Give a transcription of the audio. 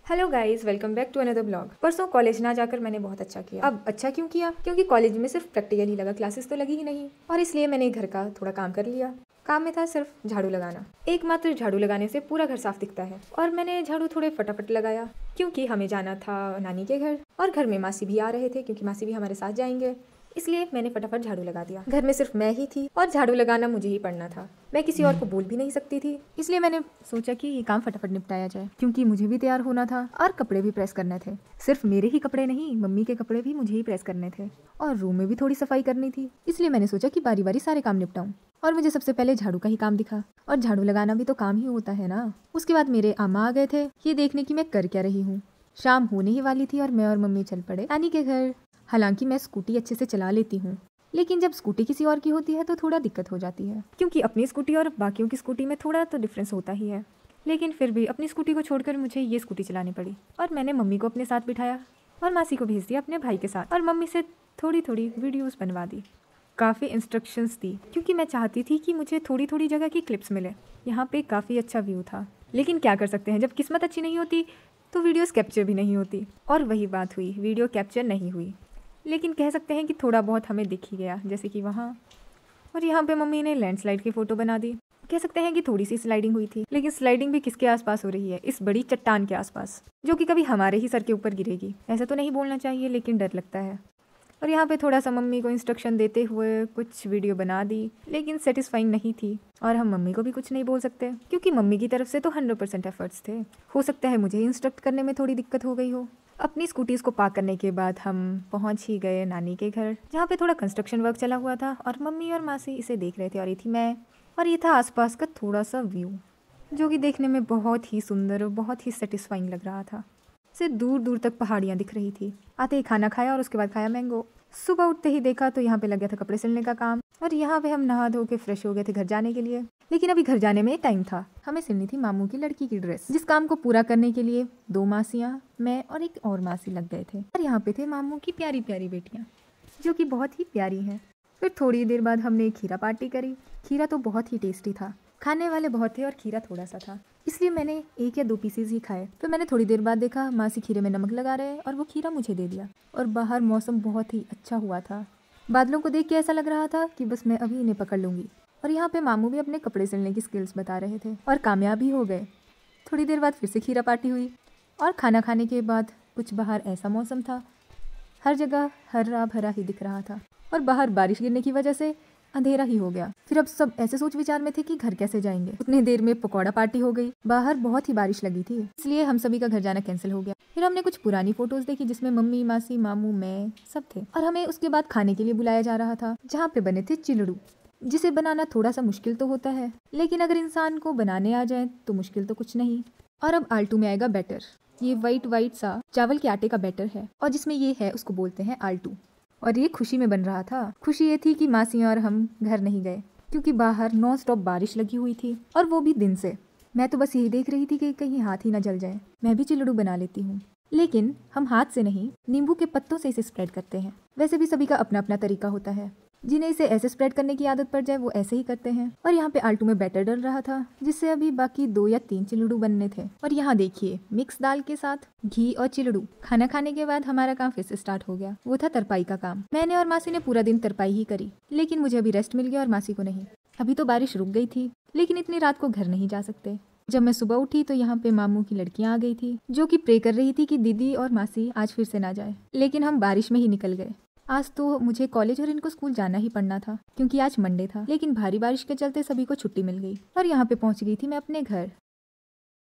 Hello guys, welcome back to another blog. परसों college ना जाकर मैंने बहुत अच्छा किया। अब अच्छा क्यों किया? क्योंकि कॉलेज में सिर्फ प्रैक्टिकल ही लगा, क्लासेस तो लगी ही नहीं। और इसलिए मैंने घर का थोड़ा काम कर लिया। काम में था सिर्फ झाड़ू लगाना। एकमात्र झाड़ू लगाने से पूरा घर साफ दिखता है। और मैंने झाड़ू थोड़े फटाफट लगाया क्योंकि हमें जाना था नानी के घर और घर में मासी भी आ रहे थे क्योंकि मासी भी हमारे साथ जाएंगे। इसलिए मैंने फटाफट झाड़ू लगा दिया। घर में सिर्फ मैं ही थी और झाड़ू लगाना मुझे ही पड़ना था। मैं किसी और को बोल भी नहीं सकती थी। इसलिए मैंने सोचा कि ये काम फटाफट निपटाया जाए क्योंकि मुझे भी तैयार होना था और कपड़े भी प्रेस करने थे। सिर्फ मेरे ही कपड़े नहीं, मम्मी के कपड़े भी मुझे ही प्रेस करने थे और रूम में भी थोड़ी सफाई करनी थी। इसलिए मैंने सोचा कि बारी बारी सारे काम निपटाऊं और मुझे सबसे पहले झाड़ू का ही काम दिखा। और झाड़ू लगाना भी तो काम ही होता है ना। उसके बाद मेरे अम्मा आ गए थे ये देखने की मैं कर क्या रही हूँ। शाम होने ही वाली थी और मैं और मम्मी चल पड़े नानी के घर। हालांकि मैं स्कूटी अच्छे से चला लेती हूँ, लेकिन जब स्कूटी किसी और की होती है तो थोड़ा दिक्कत हो जाती है क्योंकि अपनी स्कूटी और बाकियों की स्कूटी में थोड़ा तो डिफरेंस होता ही है। लेकिन फिर भी अपनी स्कूटी को छोड़कर मुझे ये स्कूटी चलानी पड़ी और मैंने मम्मी को अपने साथ बिठाया और मासी को भेज दिया अपने भाई के साथ और मम्मी से थोड़ी थोड़ी वीडियोस बनवा दी। काफ़ी इंस्ट्रक्शंस दी क्योंकि मैं चाहती थी कि मुझे थोड़ी थोड़ी जगह की क्लिप्स मिले। यहाँ पे काफ़ी अच्छा व्यू था, लेकिन क्या कर सकते हैं, जब किस्मत अच्छी नहीं होती तो वीडियोस कैप्चर भी नहीं होती। और वही बात हुई, वीडियो कैप्चर नहीं हुई। लेकिन कह सकते हैं कि थोड़ा बहुत हमें दिख ही गया, जैसे कि वहाँ और यहाँ पे मम्मी ने लैंडस्लाइड की फ़ोटो बना दी। कह सकते हैं कि थोड़ी सी स्लाइडिंग हुई थी, लेकिन स्लाइडिंग भी किसके आसपास हो रही है? इस बड़ी चट्टान के आसपास, जो कि कभी हमारे ही सर के ऊपर गिरेगी। ऐसा तो नहीं बोलना चाहिए, लेकिन डर लगता है। और यहाँ पे थोड़ा सा मम्मी को इंस्ट्रक्शन देते हुए कुछ वीडियो बना दी, लेकिन सेटिस्फाइंग नहीं थी। और हम मम्मी को भी कुछ नहीं बोल सकते क्योंकि मम्मी की तरफ से तो 100% एफर्ट्स थे। हो सकता है मुझे इंस्ट्रक्ट करने में थोड़ी दिक्कत हो गई हो। अपनी स्कूटीज़ को पार्क करने के बाद हम पहुंच ही गए नानी के घर, जहाँ पे थोड़ा कंस्ट्रक्शन वर्क चला हुआ था और मम्मी और मासी इसे देख रहे थे और ये थी मैं। और ये था आसपास का थोड़ा सा व्यू, जो कि देखने में बहुत ही सुंदर और बहुत ही सेटिस्फाइंग लग रहा था। से दूर दूर तक पहाड़ियाँ दिख रही थी। आते ही खाना खाया और उसके बाद खाया मैंगो। सुबह उठते ही देखा तो यहाँ पे लग गया था कपड़े सिलने का काम और यहाँ पे हम नहा धो के फ्रेश हो गए थे घर जाने के लिए। लेकिन अभी घर जाने में टाइम था। हमें सिलनी थी मामू की लड़की की ड्रेस, जिस काम को पूरा करने के लिए 2 मासियाँ, मैं और एक और मासी लग गए थे। और यहाँ पे थे मामू की प्यारी प्यारी बेटियाँ, जो कि बहुत ही प्यारी हैं। फिर थोड़ी देर बाद हमने खीरा पार्टी करी। खीरा तो बहुत ही टेस्टी था, खाने वाले बहुत थे और खीरा थोड़ा सा था, इसलिए मैंने 1 या 2 पीसेज ही खाए। फिर मैंने थोड़ी देर बाद देखा मासी खीरे में नमक लगा रहे और वो खीरा मुझे दे दिया। और बाहर मौसम बहुत ही अच्छा हुआ था। बादलों को देख के ऐसा लग रहा था कि बस मैं अभी इन्हें पकड़ लूँगी। और यहाँ पे मामू भी अपने कपड़े सिलने की स्किल्स बता रहे थे और कामयाब भी हो गए। थोड़ी देर बाद फिर से खीरा पार्टी हुई और खाना खाने के बाद कुछ बाहर ऐसा मौसम था, हर जगह हरा भरा ही दिख रहा था और बाहर बारिश गिरने की वजह से अंधेरा ही हो गया। फिर अब सब ऐसे सोच विचार में थे कि घर कैसे जाएंगे। उतनी देर में पकौड़ा पार्टी हो गई। बाहर बहुत ही बारिश लगी थी, इसलिए हम सभी का घर जाना कैंसिल हो गया। फिर हमने कुछ पुरानी फोटोज देखी जिसमें मम्मी, मासी, मामू, मैं सब थे और हमें उसके बाद खाने के लिए बुलाया जा रहा था, जहाँ पे बने थे चिलड़ू, जिसे बनाना थोड़ा सा मुश्किल तो होता है, लेकिन अगर इंसान को बनाने आ जाए तो मुश्किल तो कुछ नहीं। और अब आल्टू में आएगा बैटर। ये वाइट सा चावल के आटे का बैटर है और जिसमें ये है उसको बोलते हैं आल्टू। और ये खुशी में बन रहा था। खुशी ये थी कि मासी और हम घर नहीं गए क्योंकि बाहर नॉन स्टॉप बारिश लगी हुई थी और वो भी दिन से। मैं तो बस यही देख रही थी कि कहीं हाथ ही ना जल जाए। मैं भी चिलड़ू बना लेती हूँ, लेकिन हम हाथ से नहीं, नींबू के पत्तों से इसे स्प्रेड करते हैं। वैसे भी सभी का अपना अपना तरीका होता है। जिन्हें इसे ऐसे स्प्रेड करने की आदत पड़ जाए वो ऐसे ही करते हैं। और यहाँ पे आल्टू में बैटर डल रहा था, जिससे अभी बाकी 2 या 3 चिलड़ू बनने थे। और यहाँ देखिए मिक्स दाल के साथ घी और चिलड़ू। खाना खाने के बाद हमारा काम फिर से स्टार्ट हो गया। वो था तरपाई का काम। मैंने और मासी ने पूरा दिन तरपाई ही करी, लेकिन मुझे अभी रेस्ट मिल गया और मासी को नहीं। अभी तो बारिश रुक गई थी, लेकिन इतनी रात को घर नहीं जा सकते। जब मैं सुबह उठी तो यहाँ पे मामू की लड़कियां आ गई थी, जो कि प्रे कर रही थी कि दीदी और मासी आज फिर से ना जाए। लेकिन हम बारिश में ही निकल गए। आज तो मुझे कॉलेज और इनको स्कूल जाना ही पड़ना था क्योंकि आज मंडे था, लेकिन भारी बारिश के चलते सभी को छुट्टी मिल गई। और यहाँ पे पहुंच गई थी मैं अपने घर।